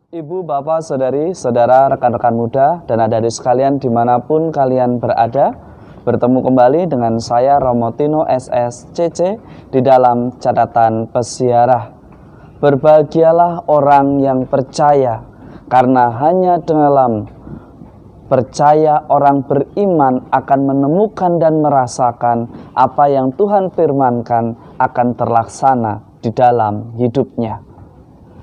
Ibu, bapak, saudari, saudara, rekan-rekan muda, dan adik-adik sekalian dimanapun kalian berada, bertemu kembali dengan saya Romo Tino SSCC di dalam catatan pesiarah. Berbahagialah orang yang percaya, karena hanya dalam percaya orang beriman akan menemukan dan merasakan apa yang Tuhan firmankan akan terlaksana di dalam hidupnya.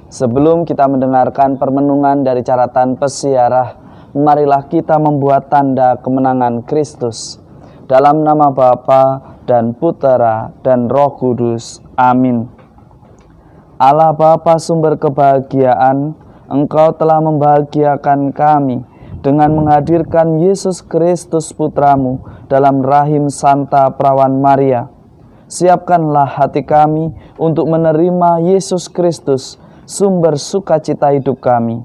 Sebelum kita mendengarkan permenungan dari catatan pesiarah, marilah kita membuat tanda kemenangan Kristus. Dalam nama Bapa dan Putera dan Roh Kudus. Amin. Allah Bapa sumber kebahagiaan, Engkau telah membahagiakan kami dengan menghadirkan Yesus Kristus Putramu dalam rahim Santa Perawan Maria. Siapkanlah hati kami untuk menerima Yesus Kristus, sumber sukacita hidup kami,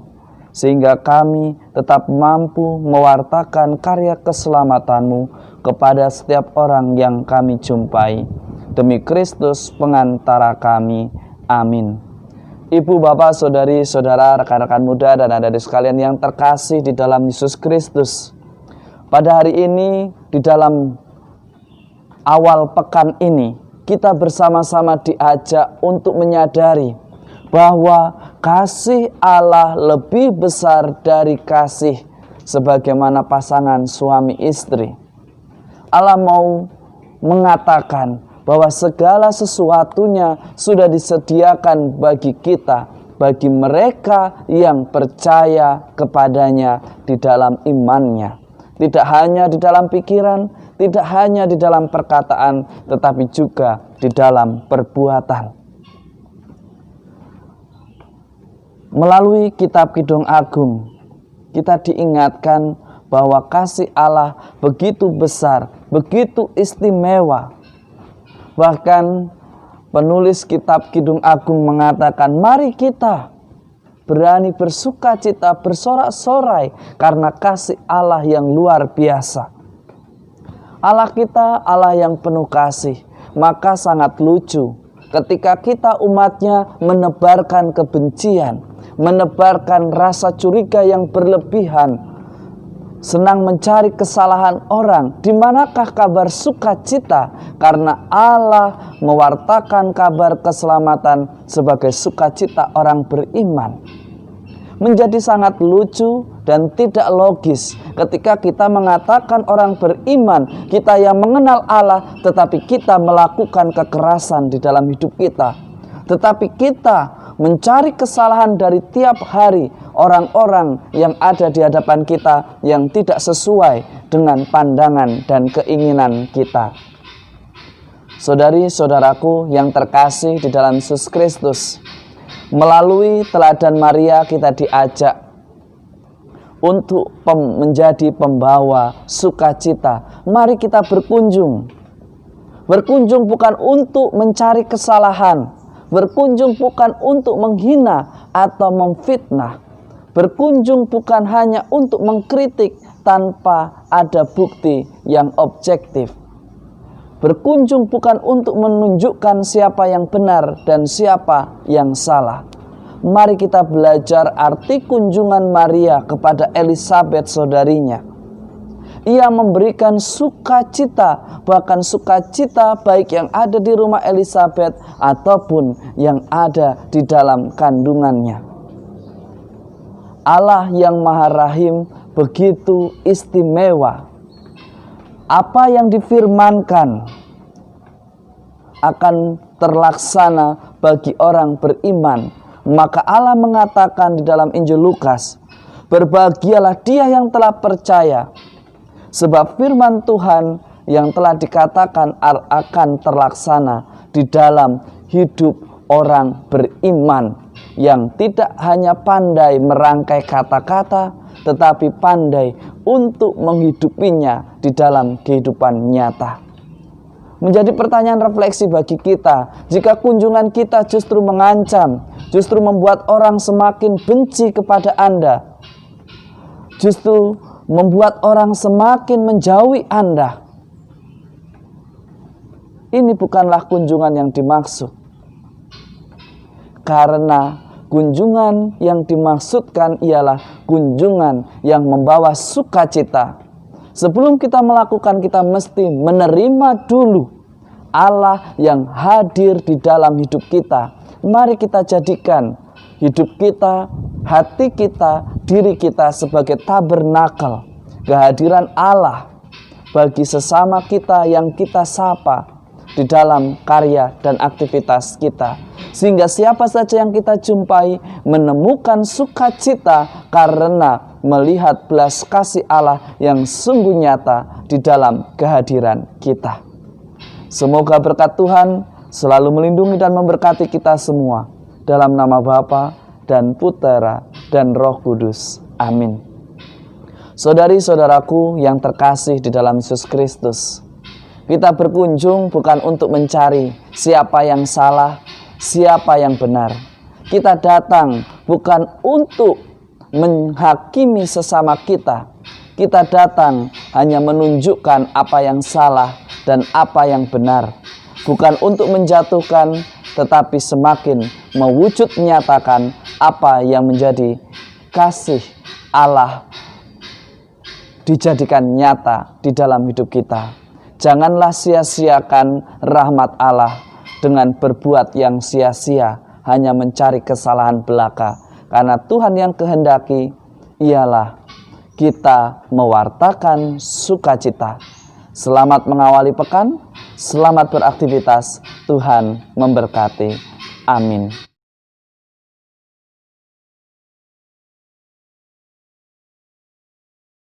sehingga kami tetap mampu mewartakan karya keselamatan-Mu kepada setiap orang yang kami jumpai. Demi Kristus pengantara kami. Amin. Ibu, bapak, saudari, saudara, rekan-rekan muda, dan adik-adik sekalian yang terkasih di dalam Yesus Kristus. Pada hari ini, di dalam awal pekan ini, kita bersama-sama diajak untuk menyadari bahwa kasih Allah lebih besar dari kasih sebagaimana pasangan suami istri. Allah mau mengatakan bahwa segala sesuatunya sudah disediakan bagi kita, bagi mereka yang percaya kepadanya di dalam imannya. Tidak hanya di dalam pikiran, tidak hanya di dalam perkataan, tetapi juga di dalam perbuatan. Melalui kitab Kidung Agung, kita diingatkan bahwa kasih Allah begitu besar, begitu istimewa. Bahkan penulis kitab Kidung Agung mengatakan, mari kita berani bersukacita, bersorak-sorai karena kasih Allah yang luar biasa. Allah kita Allah yang penuh kasih, maka sangat lucu ketika kita umatnya menebarkan kebencian, menebarkan rasa curiga yang berlebihan, senang mencari kesalahan orang. Di manakah kabar sukacita? Karena Allah mewartakan kabar keselamatan sebagai sukacita orang beriman. Menjadi sangat lucu dan tidak logis ketika kita mengatakan orang beriman, kita yang mengenal Allah, tetapi kita melakukan kekerasan di dalam hidup kita. Tetapi kita mencari kesalahan dari tiap hari orang-orang yang ada di hadapan kita yang tidak sesuai dengan pandangan dan keinginan kita. Saudari-saudaraku yang terkasih di dalam Yesus Kristus, melalui teladan Maria kita diajak untuk menjadi pembawa sukacita. Mari kita berkunjung. Berkunjung bukan untuk mencari kesalahan, berkunjung bukan untuk menghina atau memfitnah. Berkunjung bukan hanya untuk mengkritik tanpa ada bukti yang objektif. Berkunjung bukan untuk menunjukkan siapa yang benar dan siapa yang salah. Mari kita belajar arti kunjungan Maria kepada Elisabet saudarinya. Ia memberikan sukacita, bahkan sukacita baik yang ada di rumah Elisabet ataupun yang ada di dalam kandungannya. Allah yang Maha Rahim begitu istimewa. Apa yang difirmankan akan terlaksana bagi orang beriman. Maka Allah mengatakan di dalam Injil Lukas, berbahagialah dia yang telah percaya, sebab firman Tuhan yang telah dikatakan akan terlaksana di dalam hidup orang beriman yang tidak hanya pandai merangkai kata-kata, tetapi pandai untuk menghidupinya di dalam kehidupan nyata. Menjadi pertanyaan refleksi bagi kita, jika kunjungan kita justru mengancam, justru membuat orang semakin benci kepada Anda, justru membuat orang semakin menjauhi Anda, ini bukanlah kunjungan yang dimaksud. Karena Kunjungan yang dimaksudkan ialah kunjungan yang membawa sukacita. Sebelum kita melakukan, kita mesti menerima dulu Allah yang hadir di dalam hidup kita. Mari kita jadikan hidup kita, hati kita, diri kita sebagai tabernakel kehadiran Allah bagi sesama kita yang kita sapa di dalam karya dan aktivitas kita. Sehingga siapa saja yang kita jumpai menemukan sukacita karena melihat belas kasih Allah yang sungguh nyata di dalam kehadiran kita. Semoga berkat Tuhan selalu melindungi dan memberkati kita semua. Dalam nama Bapa dan Putera dan Roh Kudus. Amin. Saudari-saudaraku yang terkasih di dalam Yesus Kristus, kita berkunjung bukan untuk mencari siapa yang salah, siapa yang benar. Kita datang bukan untuk menghakimi sesama kita. Kita datang hanya menunjukkan apa yang salah dan apa yang benar. Bukan untuk menjatuhkan, tetapi semakin mewujud nyatakan apa yang menjadi kasih Allah dijadikan nyata di dalam hidup kita. Janganlah sia-siakan rahmat Allah dengan berbuat yang sia-sia, hanya mencari kesalahan belaka. Karena Tuhan yang kehendaki ialah kita mewartakan sukacita. Selamat mengawali pekan, selamat beraktivitas, Tuhan memberkati. Amin.